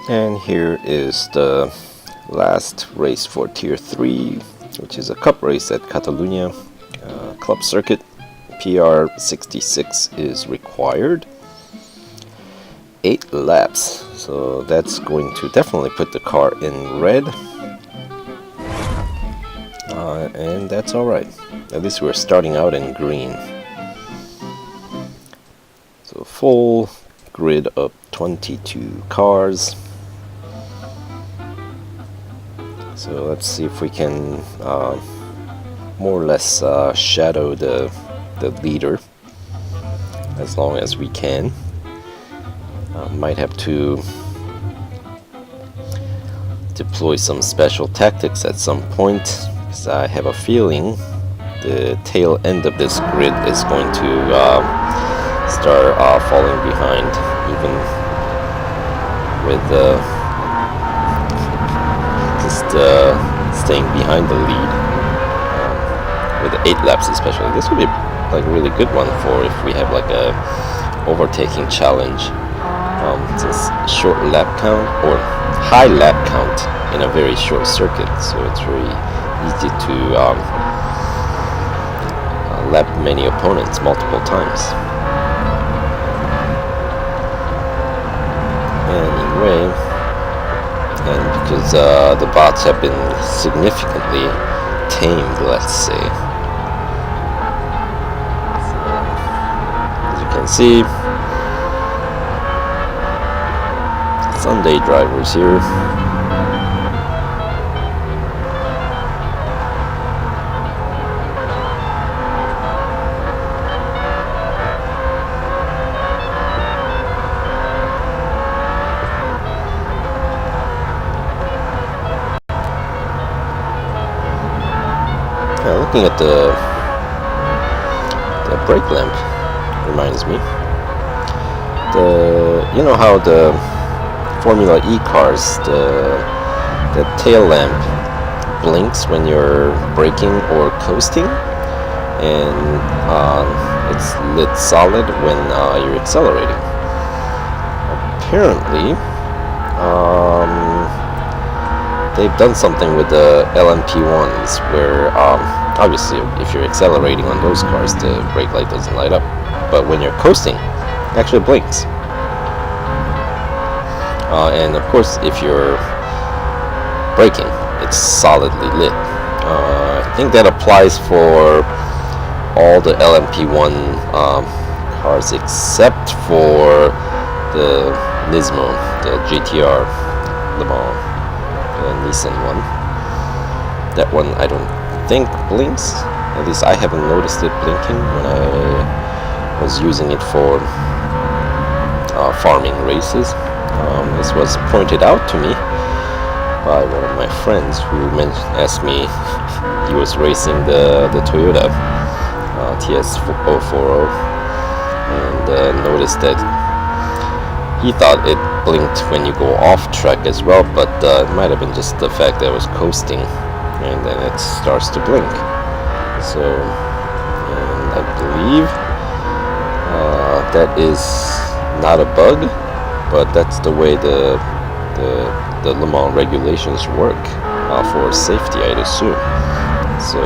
And here is the last race for Tier 3, which is a cup race at Catalunya club circuit. PR 66 is required. 8 laps, so that's going to definitely put the car in red. And that's alright. At least we're starting out in green. So full grid of 22 cars. So let's see if we can more or less shadow the leader as long as we can. Might have to deploy some special tactics at some point, because I have a feeling the tail end of this grid is going to start falling behind, even with staying behind the lead with the 8 laps especially. This would be like a really good one for if we have like a overtaking challenge. It's a short lap count or high lap count in a very short circuit, so it's very easy to lap many opponents multiple times. Anyway, and because the bots have been significantly tamed, let's say. So, as you can see, Sunday drivers here. Looking at the brake lamp reminds me. You know how the Formula E cars, the tail lamp blinks when you're braking or coasting, and it's lit solid when you're accelerating. Apparently, they've done something with the LMP1s where obviously if you're accelerating on those cars, the brake light doesn't light up, but when you're coasting, it actually blinks. And of course, if you're braking, it's solidly lit. I think that applies for all the LMP1 cars except for the Nismo, the GTR Le Mans, the Nissan one. That one I don't think blinks. At least I haven't noticed it blinking when I was using it for farming races. This was pointed out to me by one of my friends who asked me he was racing the Toyota TS040 and noticed that he thought it blinked when you go off track as well, but it might have been just the fact that I was coasting and then it starts to blink. So, and I believe that is not a bug, but that's the way the Le Mans regulations work for safety, I'd assume. So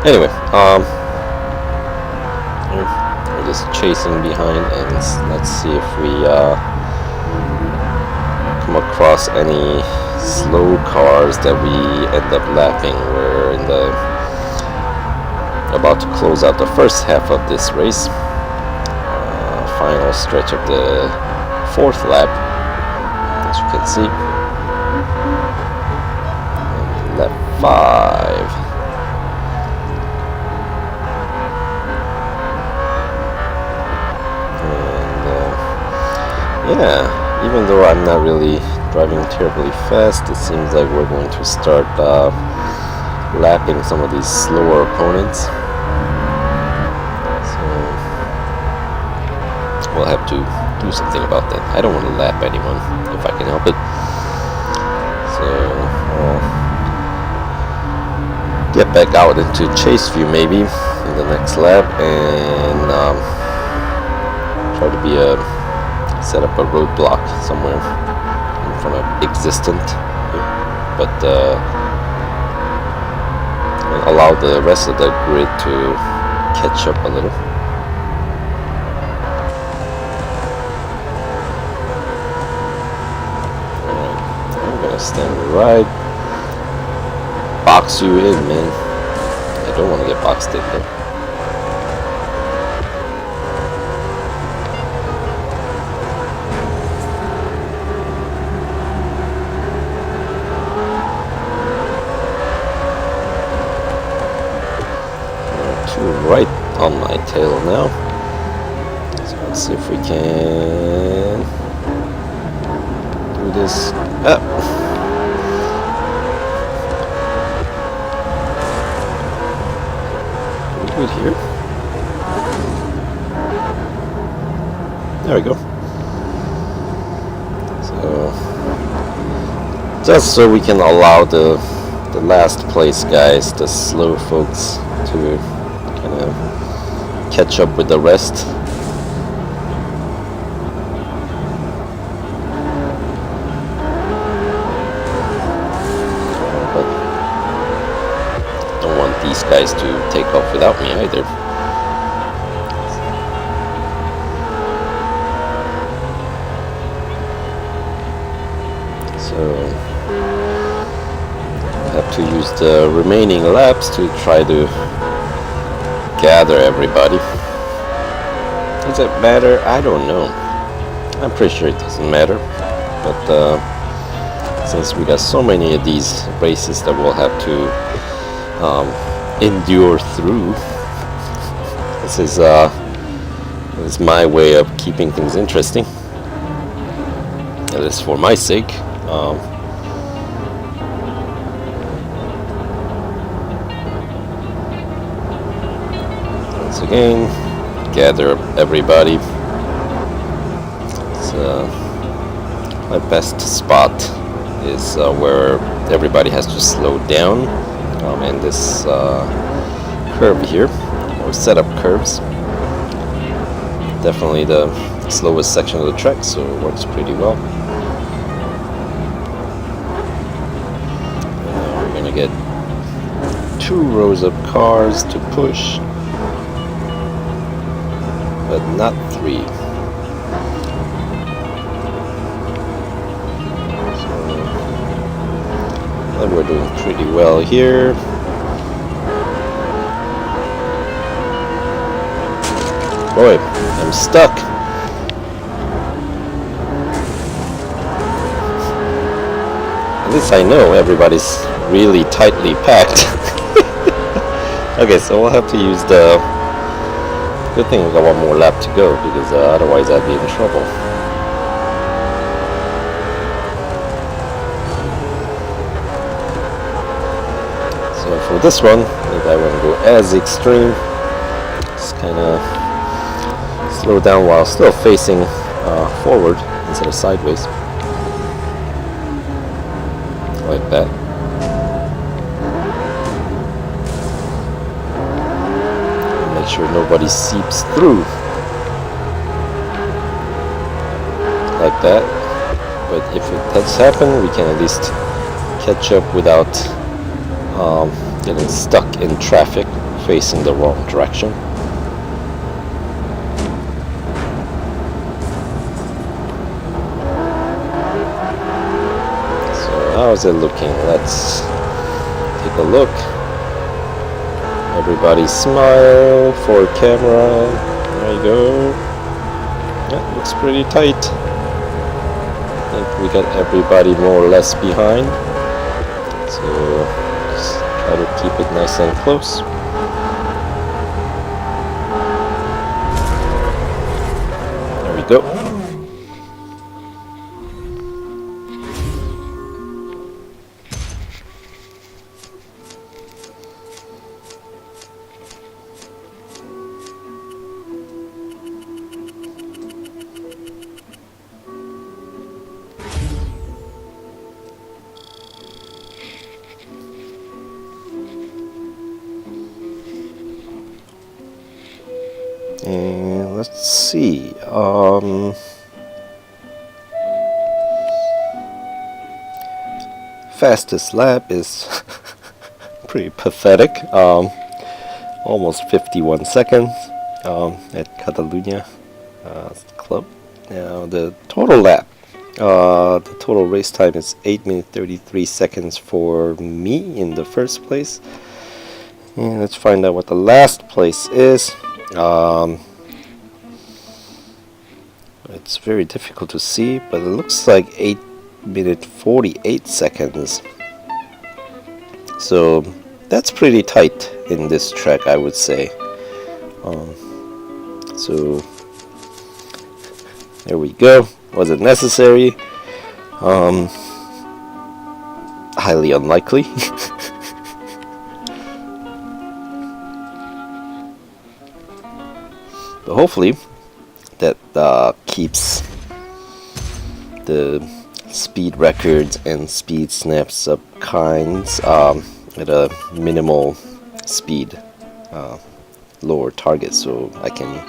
anyway, we're just chasing behind, and let's see if we come across any slow cars that we end up lapping. We're in the about to close out the first half of this race. Final stretch of the 4th lap, as you can see. And lap 5. And yeah, even though I'm not really driving terribly fast, it seems like we're going to start lapping some of these slower opponents. We'll have to do something about that. I don't want to lap anyone if I can help it. So get back out into chase view maybe in the next lap and try to be a set up a roadblock somewhere in front of existent, but allow the rest of the grid to catch up a little. Alright, I'm gonna stand right, box you in, man. I don't want to get boxed in though. Right on my tail now. So let's see if we can do this. Can we do it here? There we go. So just so we can allow the last place guys, the slow folks, to catch up with the rest. But don't want these guys to take off without me either. So I have to use the remaining laps to try to gather everybody. Does it matter? I don't know. I'm pretty sure it doesn't matter. But since we got so many of these races that we'll have to endure through, this is my way of keeping things interesting. At least for my sake. Again, gather everybody. So my best spot is where everybody has to slow down, and this curve here, or setup curves, definitely the slowest section of the track, so it works pretty well. We're gonna get 2 rows of cars to push, but not 3. So we're doing pretty well here. Boy, I'm stuck. At least I know everybody's really tightly packed. Okay, so we'll have to use the... Good thing we got one more lap to go, because otherwise I'd be in trouble. So for this one, if I want to go as extreme, just kind of slow down while still facing forward instead of sideways, like that. Make sure nobody seeps through, like that. But if it does happen, we can at least catch up without getting stuck in traffic facing the wrong direction. How's it looking? Let's take a look. Everybody smile for camera. There you go. Yeah, looks pretty tight. I think we got everybody more or less behind. So just try to keep it nice and close. There we go. And let's see. fastest lap is pretty pathetic. Almost 51 seconds at Catalunya club. Now the total lap, the total race time is 8 minutes 33 seconds for me in the first place. And let's find out what the last place is. It's very difficult to see, but it looks like 8 minutes 48 seconds. So that's pretty tight in this track, I would say. So there we go. Was it necessary? Highly unlikely. But hopefully that keeps the speed records and speed snaps up kinds at a minimal speed, lower target, so I can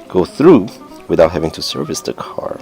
go through without having to service the car.